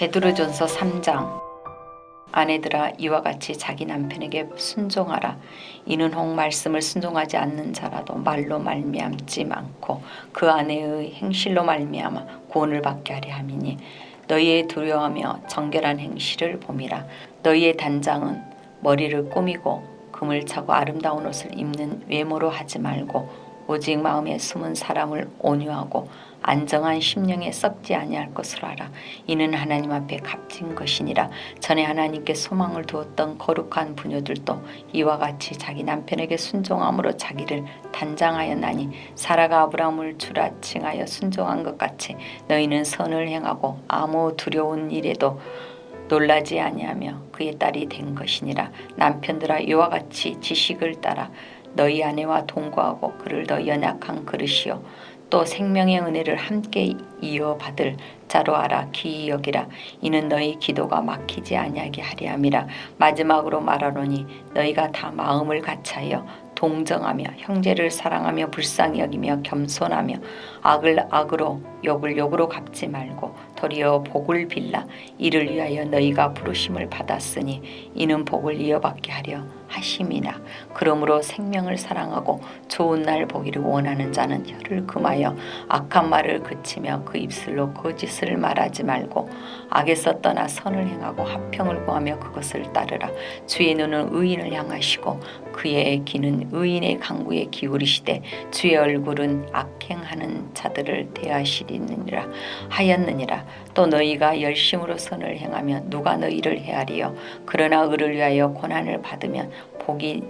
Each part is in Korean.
베드로전서 3장. 아내들아, 이와 같이 자기 남편에게 순종하라. 이는 혹 말씀을 순종하지 않는 자라도 말로 말미암지 않고 그 아내의 행실로 말미암아 구원을 받게 하려 함이니, 너희의 두려워하며 정결한 행실을 봄이라. 너희의 단장은 머리를 꾸미고 금을 차고 아름다운 옷을 입는 외모로 하지 말고, 오직 마음에 숨은 사람을 온유하고 안정한 심령에 썩지 아니할 것으로 하라. 이는 하나님 앞에 값진 것이니라. 전에 하나님께 소망을 두었던 거룩한 부녀들도 이와 같이 자기 남편에게 순종함으로 자기를 단장하였나니, 사라가 아브라함을 주라 칭하여 순종한 것 같이 너희는 선을 행하고 아무 두려운 일에도 놀라지 아니하며 그의 딸이 된 것이니라. 남편들아, 이와 같이 지식을 따라 너희 아내와 동거하고 그를 더 연약한 그릇이요 또 생명의 은혜를 함께 이어받을 자로 알아 기이 여기라. 이는 너희 기도가 막히지 아니하게 하려 함이라. 마지막으로 말하노니, 너희가 다 마음을 같이하여 동정하며 형제를 사랑하며 불쌍히 여기며 겸손하며 악을 악으로 욕을 욕으로 갚지 말고 도리어 복을 빌라. 이를 위하여 너희가 부르심을 받았으니 이는 복을 이어받게 하려 하심이나. 그러므로 생명을 사랑하고 좋은 날 보기를 원하는 자는 혀를 금하여 악한 말을 그치며 그 입술로 거짓을 말하지 말고 악에서 떠나 선을 행하고 화평을 구하며 그것을 따르라. 주의 눈은 의인을 향하시고 그의 귀는 의인의 강구에 기울이시되 주의 얼굴은 악행하는 자들을 대하시리느니라 하였느니라. 또 너희가 열심으로 선을 행하면 누가 너희를 헤아리요. 그러나 의를 위하여 고난을 받으면 복이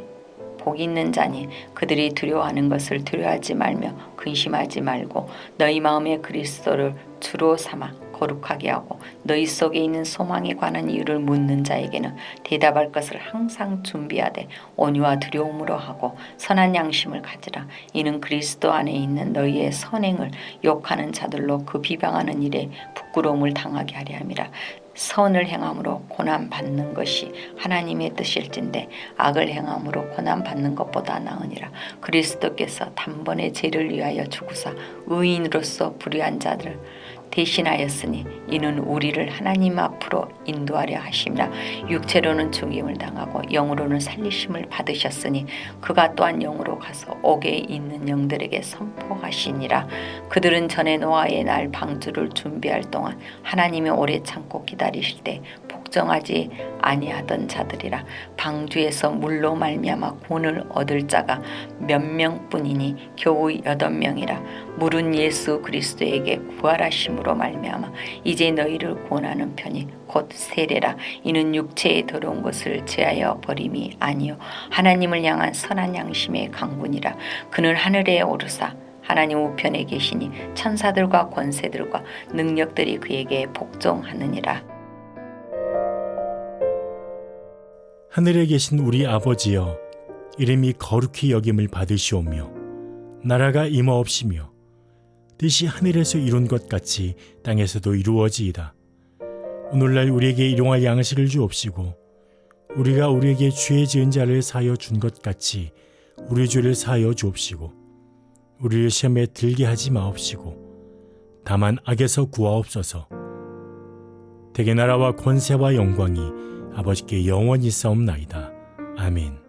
있는 자니, 그들이 두려워하는 것을 두려워하지 말며 근심하지 말고 너희 마음에 그리스도를 주로 삼아 거룩하게 하고, 너희 속에 있는 소망에 관한 이유를 묻는 자에게는 대답할 것을 항상 준비하되 온유와 두려움으로 하고 선한 양심을 가지라. 이는 그리스도 안에 있는 너희의 선행을 욕하는 자들로 그 비방하는 일에 부끄러움을 당하게 하려 함이라. 선을 행함으로 고난 받는 것이 하나님의 뜻일진데 악을 행함으로 고난 받는 것보다 나으니라. 그리스도께서 단번에 죄를 위하여 죽으사 의인으로서 불의한 자들 대신하였으니 이는 우리를 하나님 앞으로 인도하려 하심이라. 육체로는 죽임을 당하고 영으로는 살리심을 받으셨으니 그가 또한 영으로 가서 옥에 있는 영들에게 선포하시니라. 그들은 전에 노아의 날 방주를 준비할 동안 하나님이 오래 참고 기다리실 때 복종하지 아니하던 자들이라. 방주에서 물로 말미암아 구원을 얻을 자가 몇 명뿐이니 겨우 8명이라. 물은 예수 그리스도에게 구하심으로 말미암아 이제 너희를 구원하는 편이 곧 세례라. 이는 육체의 더러운 것을 제하여 버림이 아니요 하나님을 향한 선한 양심의 강군이라. 그는 하늘에 오르사 하나님 우편에 계시니 천사들과 권세들과 능력들이 그에게 복종하느니라. 하늘에 계신 우리 아버지여, 이름이 거룩히 여김을 받으시오며 나라가 임하옵시며 뜻이 하늘에서 이룬 것 같이 땅에서도 이루어지이다. 오늘날 우리에게 일용할 양식을 주옵시고 우리가 우리에게 죄 지은 자를 사하여 준 것 같이 우리 죄를 사하여 주옵시고 우리를 시험에 들게 하지 마옵시고 다만 악에서 구하옵소서. 대개 나라와 권세와 영광이 아버지께 영원히 싸움나이다. 아멘.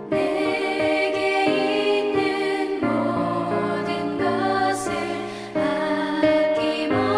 내게 있는 모든 것을 아낌없이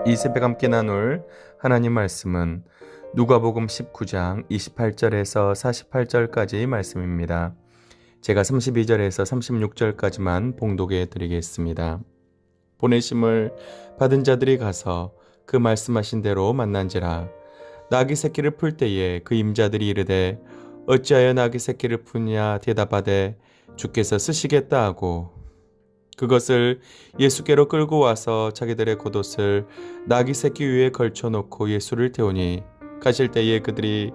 이 새벽 함께 나눌 하나님 말씀은 누가복음 19장 28절에서 48절까지 말씀입니다. 제가 32절에서 36절까지만 봉독해 드리겠습니다. 보내심을 받은 자들이 가서 그 말씀하신 대로 만난지라. 나귀 새끼를 풀 때에 그 임자들이 이르되 어찌하여 나귀 새끼를 푸냐 대답하되 주께서 쓰시겠다 하고 그것을 예수께로 끌고 와서 자기들의 겉옷을 나귀 새끼 위에 걸쳐놓고 예수를 태우니 가실 때에 그들이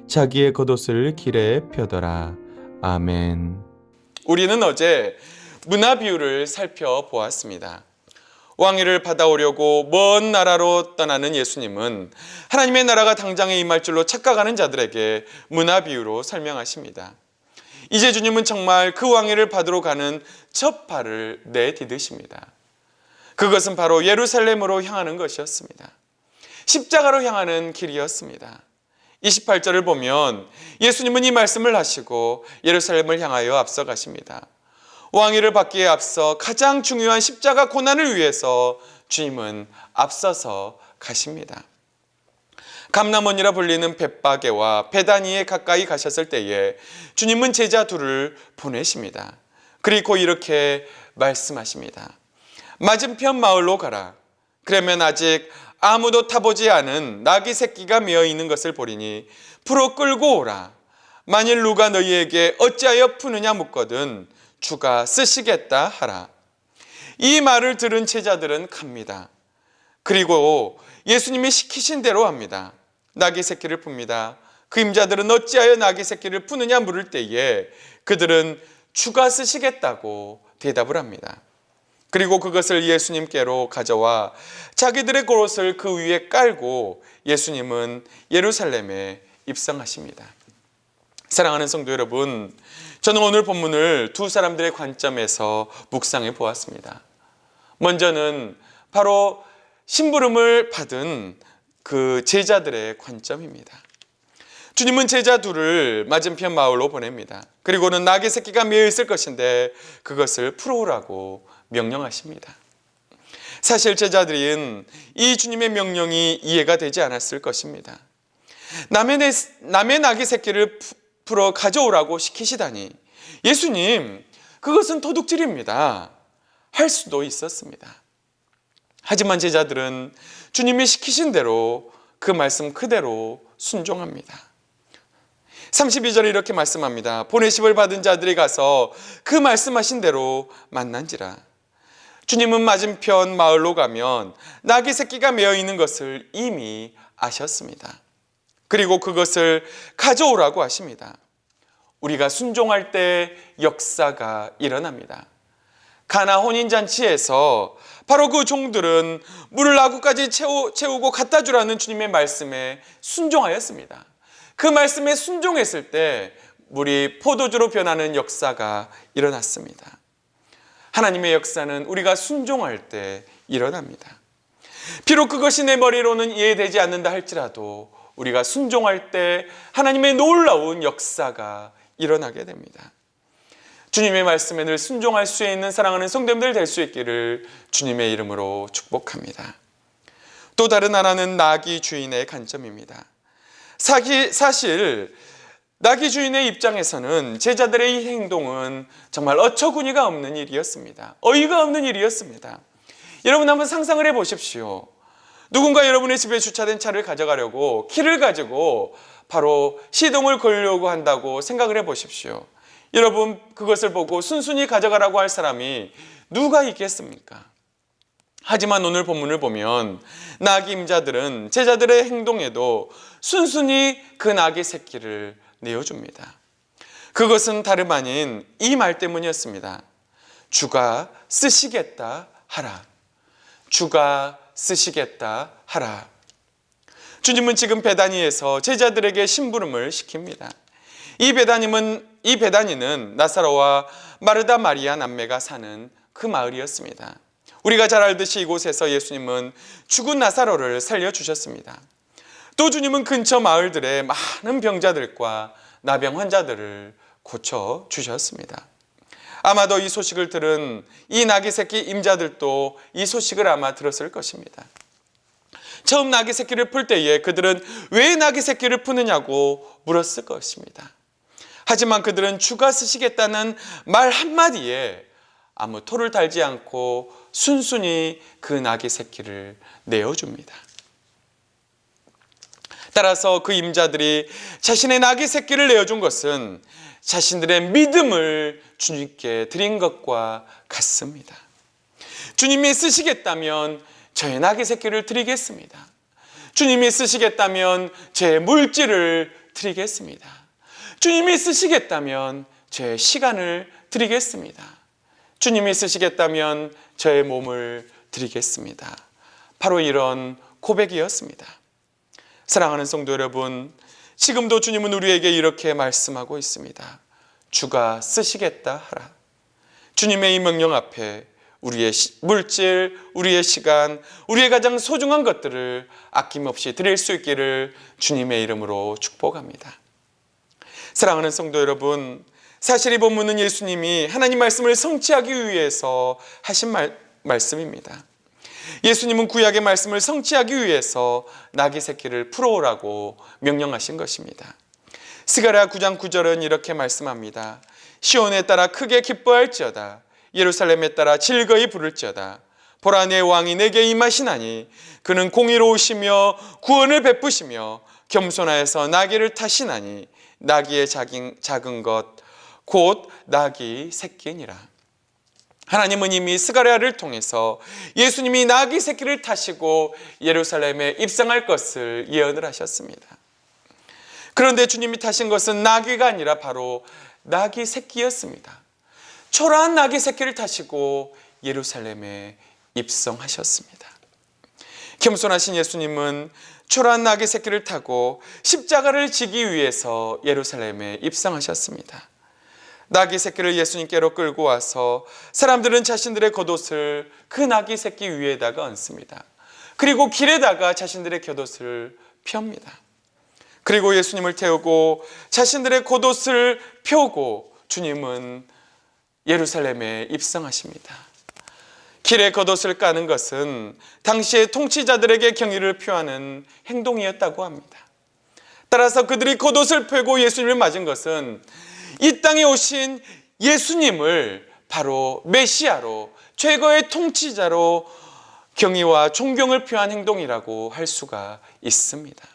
자기의 겉옷을 길에 펴더라. 아멘. 우리는 어제 문화 비유를 살펴보았습니다. 왕위를 받아오려고 먼 나라로 떠나는 예수님은 하나님의 나라가 당장에 임할 줄로 착각하는 자들에게 문화 비유로 설명하십니다. 이제 주님은 정말 그 왕위를 받으러 가는 첫 발을 내디디십니다. 그것은 바로 예루살렘으로 향하는 것이었습니다. 십자가로 향하는 길이었습니다. 28절을 보면 예수님은 이 말씀을 하시고 예루살렘을 향하여 앞서가십니다. 왕위를 받기에 앞서 가장 중요한 십자가 고난을 위해서 주님은 앞서서 가십니다. 감람원이라 불리는 벳바게와 베다니에 가까이 가셨을 때에 주님은 제자 둘을 보내십니다. 그리고 이렇게 말씀하십니다. 맞은편 마을로 가라. 그러면 아직 아무도 타보지 않은 나귀 새끼가 메어 있는 것을 보리니 풀어 끌고 오라. 만일 누가 너희에게 어찌하여 푸느냐 묻거든 주가 쓰시겠다 하라. 이 말을 들은 제자들은 갑니다. 그리고 예수님이 시키신 대로 합니다. 나귀 새끼를 풉니다. 그 임자들은 어찌하여 나귀 새끼를 푸느냐 물을 때에 그들은 주가 쓰시겠다고 대답을 합니다. 그리고 그것을 예수님께로 가져와 자기들의 겉옷을 그 위에 깔고 예수님은 예루살렘에 입성하십니다. 사랑하는 성도 여러분, 저는 오늘 본문을 두 사람들의 관점에서 묵상해 보았습니다. 먼저는 바로 심부름을 받은 그 제자들의 관점입니다. 주님은 제자 둘을 맞은편 마을로 보냅니다. 그리고는 나귀 새끼가 메어 있을 것인데 그것을 풀어오라고 명령하십니다. 사실 제자들은 이 주님의 명령이 이해가 되지 않았을 것입니다. 남의 나귀 새끼를 풀어 가져오라고 시키시다니 예수님, 그것은 도둑질입니다. 할 수도 있었습니다. 하지만 제자들은 주님이 시키신 대로 그 말씀 그대로 순종합니다. 32절에 이렇게 말씀합니다. 보내심을 받은 자들이 가서 그 말씀하신 대로 만난지라. 주님은 맞은편 마을로 가면 나귀 새끼가 메어 있는 것을 이미 아셨습니다. 그리고 그것을 가져오라고 하십니다. 우리가 순종할 때 역사가 일어납니다. 가나 혼인잔치에서 바로 그 종들은 물을 아구까지 채우고 갖다 주라는 주님의 말씀에 순종하였습니다. 그 말씀에 순종했을 때 물이 포도주로 변하는 역사가 일어났습니다. 하나님의 역사는 우리가 순종할 때 일어납니다. 비록 그것이 내 머리로는 이해되지 않는다 할지라도 우리가 순종할 때 하나님의 놀라운 역사가 일어나게 됩니다. 주님의 말씀에 늘 순종할 수 있는 사랑하는 성도님들 될 수 있기를 주님의 이름으로 축복합니다. 또 다른 하나는 나귀 주인의 관점입니다. 사실 나귀 주인의 입장에서는 제자들의 이 행동은 정말 어처구니가 없는 일이었습니다. 어이가 없는 일이었습니다. 여러분 한번 상상을 해보십시오. 누군가 여러분의 집에 주차된 차를 가져가려고 키를 가지고 바로 시동을 걸려고 한다고 생각을 해보십시오. 여러분 그것을 보고 순순히 가져가라고 할 사람이 누가 있겠습니까? 하지만 오늘 본문을 보면 나귀 임자들은 제자들의 행동에도 순순히 그 나귀 새끼를 내어줍니다. 그것은 다름 아닌 이 말 때문이었습니다. 주가 쓰시겠다 하라. 주가 쓰시겠다 하라. 주님은 지금 베다니에서 제자들에게 심부름을 시킵니다. 이 베다니는 나사로와 마르다 마리아 남매가 사는 그 마을이었습니다. 우리가 잘 알듯이 이곳에서 예수님은 죽은 나사로를 살려주셨습니다. 또 주님은 근처 마을들의 많은 병자들과 나병 환자들을 고쳐주셨습니다. 아마도 이 소식을 들은 이 나귀 새끼 임자들도 이 소식을 아마 들었을 것입니다. 처음 나귀 새끼를 풀 때에 그들은 왜 나귀 새끼를 푸느냐고 물었을 것입니다. 하지만 그들은 주가 쓰시겠다는 말 한마디에 아무 토를 달지 않고 순순히 그 나귀 새끼를 내어줍니다. 따라서 그 임자들이 자신의 나귀 새끼를 내어준 것은 자신들의 믿음을 주님께 드린 것과 같습니다. 주님이 쓰시겠다면 저의 나귀 새끼를 드리겠습니다. 주님이 쓰시겠다면 제 물질을 드리겠습니다. 주님이 쓰시겠다면 제 시간을 드리겠습니다. 주님이 쓰시겠다면 저의 몸을 드리겠습니다. 바로 이런 고백이었습니다. 사랑하는 성도 여러분, 지금도 주님은 우리에게 이렇게 말씀하고 있습니다. 주가 쓰시겠다 하라. 주님의 이 명령 앞에 우리의 물질, 우리의 시간, 우리의 가장 소중한 것들을 아낌없이 드릴 수 있기를 주님의 이름으로 축복합니다. 사랑하는 성도 여러분, 사실 이 본문은 예수님이 하나님 말씀을 성취하기 위해서 하신 말씀입니다. 예수님은 구약의 말씀을 성취하기 위해서 나귀 새끼를 풀어오라고 명령하신 것입니다. 스가랴 9장 9절은 이렇게 말씀합니다. 시온에 따라 크게 기뻐할지어다. 예루살렘에 따라 즐거이 부를지어다. 보라, 내 왕이 내게 임하시나니 그는 공의로우시며 구원을 베푸시며 겸손하여서 나귀를 타시나니 나귀의 작은 것 곧 나귀 새끼니라. 하나님은 이미 스가랴를 통해서 예수님이 나귀 새끼를 타시고 예루살렘에 입성할 것을 예언을 하셨습니다. 그런데 주님이 타신 것은 나귀가 아니라 바로 나귀 새끼였습니다. 초라한 나귀 새끼를 타시고 예루살렘에 입성하셨습니다. 겸손하신 예수님은 초라한 나귀 새끼를 타고 십자가를 지기 위해서 예루살렘에 입성하셨습니다. 나귀 새끼를 예수님께로 끌고 와서 사람들은 자신들의 겉옷을 그 나귀 새끼 위에다가 얹습니다. 그리고 길에다가 자신들의 겉옷을 펴옵니다. 그리고 예수님을 태우고 자신들의 겉옷을 펴고 주님은 예루살렘에 입성하십니다. 길에 겉옷을 까는 것은 당시의 통치자들에게 경의를 표하는 행동이었다고 합니다. 따라서 그들이 겉옷을 펴고 예수님을 맞은 것은 이 땅에 오신 예수님을 바로 메시아로, 최고의 통치자로 경의와 존경을 표한 행동이라고 할 수가 있습니다.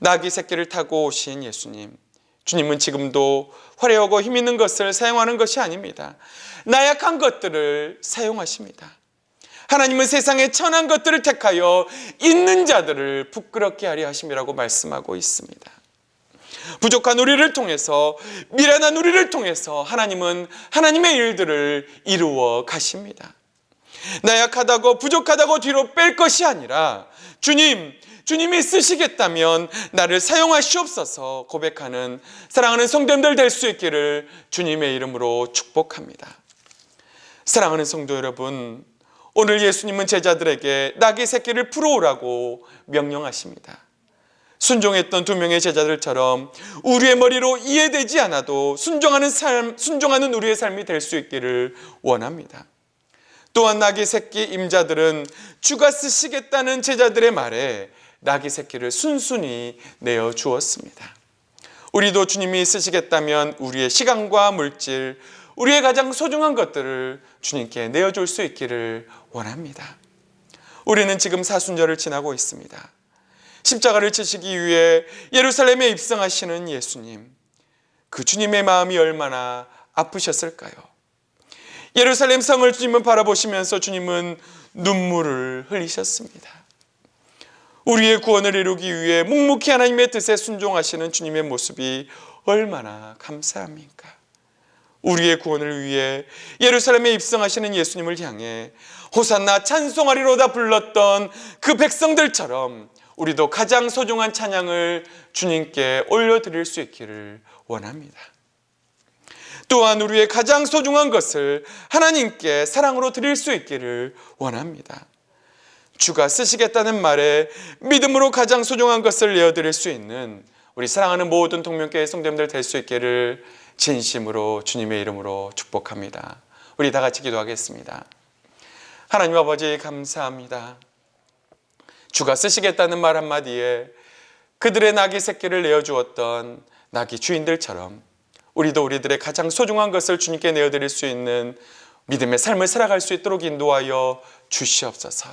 나귀 새끼를 타고 오신 예수님, 주님은 지금도 화려하고 힘 있는 것을 사용하는 것이 아닙니다. 나약한 것들을 사용하십니다. 하나님은 세상의 천한 것들을 택하여 있는 자들을 부끄럽게 하려 하심이라고 말씀하고 있습니다. 부족한 우리를 통해서, 미련한 우리를 통해서 하나님은 하나님의 일들을 이루어 가십니다. 나약하다고 부족하다고 뒤로 뺄 것이 아니라 주님이 쓰시겠다면 나를 사용하시옵소서 고백하는 사랑하는 성도님들 될 수 있기를 주님의 이름으로 축복합니다. 사랑하는 성도 여러분, 오늘 예수님은 제자들에게 나귀 새끼를 풀어오라고 명령하십니다. 순종했던 두 명의 제자들처럼 우리의 머리로 이해되지 않아도 순종하는 우리의 삶이 될 수 있기를 원합니다. 또한 나귀 새끼 임자들은 주가 쓰시겠다는 제자들의 말에 나귀 새끼를 순순히 내어 주었습니다. 우리도 주님이 쓰시겠다면 우리의 시간과 물질, 우리의 가장 소중한 것들을 주님께 내어줄 수 있기를 원합니다. 우리는 지금 사순절을 지나고 있습니다. 십자가를 지시기 위해 예루살렘에 입성하시는 예수님, 그 주님의 마음이 얼마나 아프셨을까요? 예루살렘 성을 주님은 바라보시면서 주님은 눈물을 흘리셨습니다. 우리의 구원을 이루기 위해 묵묵히 하나님의 뜻에 순종하시는 주님의 모습이 얼마나 감사합니까? 우리의 구원을 위해 예루살렘에 입성하시는 예수님을 향해 호산나 찬송하리로다 불렀던 그 백성들처럼 우리도 가장 소중한 찬양을 주님께 올려드릴 수 있기를 원합니다. 또한 우리의 가장 소중한 것을 하나님께 사랑으로 드릴 수 있기를 원합니다. 주가 쓰시겠다는 말에 믿음으로 가장 소중한 것을 내어드릴 수 있는 우리 사랑하는 모든 동명교회 성도님들 될 수 있기를 진심으로 주님의 이름으로 축복합니다. 우리 다 같이 기도하겠습니다. 하나님 아버지 감사합니다. 주가 쓰시겠다는 말 한마디에 그들의 낙이 새끼를 내어주었던 낙이 주인들처럼 우리도 우리들의 가장 소중한 것을 주님께 내어드릴 수 있는 믿음의 삶을 살아갈 수 있도록 인도하여 주시옵소서.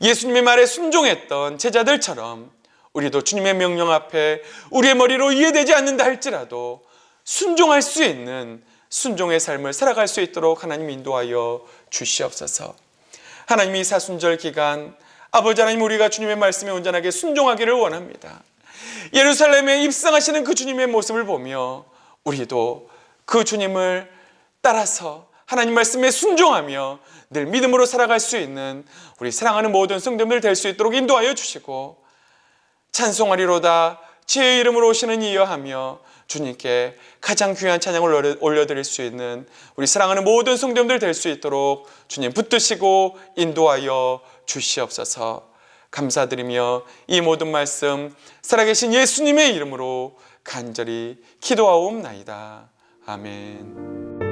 예수님의 말에 순종했던 제자들처럼 우리도 주님의 명령 앞에 우리의 머리로 이해되지 않는다 할지라도 순종할 수 있는 순종의 삶을 살아갈 수 있도록 하나님 인도하여 주시옵소서. 하나님, 이 사순절 기간 아버지 하나님, 우리가 주님의 말씀에 온전하게 순종하기를 원합니다. 예루살렘에 입성하시는 그 주님의 모습을 보며 우리도 그 주님을 따라서 하나님 말씀에 순종하며 늘 믿음으로 살아갈 수 있는 우리 사랑하는 모든 성도들 될 수 있도록 인도하여 주시고, 찬송하리로다 주의 이름으로 오시는 이여 하며 주님께 가장 귀한 찬양을 올려드릴 수 있는 우리 사랑하는 모든 성도들 될 수 있도록 주님 붙드시고 인도하여 주시옵소서. 감사드리며 이 모든 말씀 살아계신 예수님의 이름으로 간절히 기도하옵나이다. 아멘.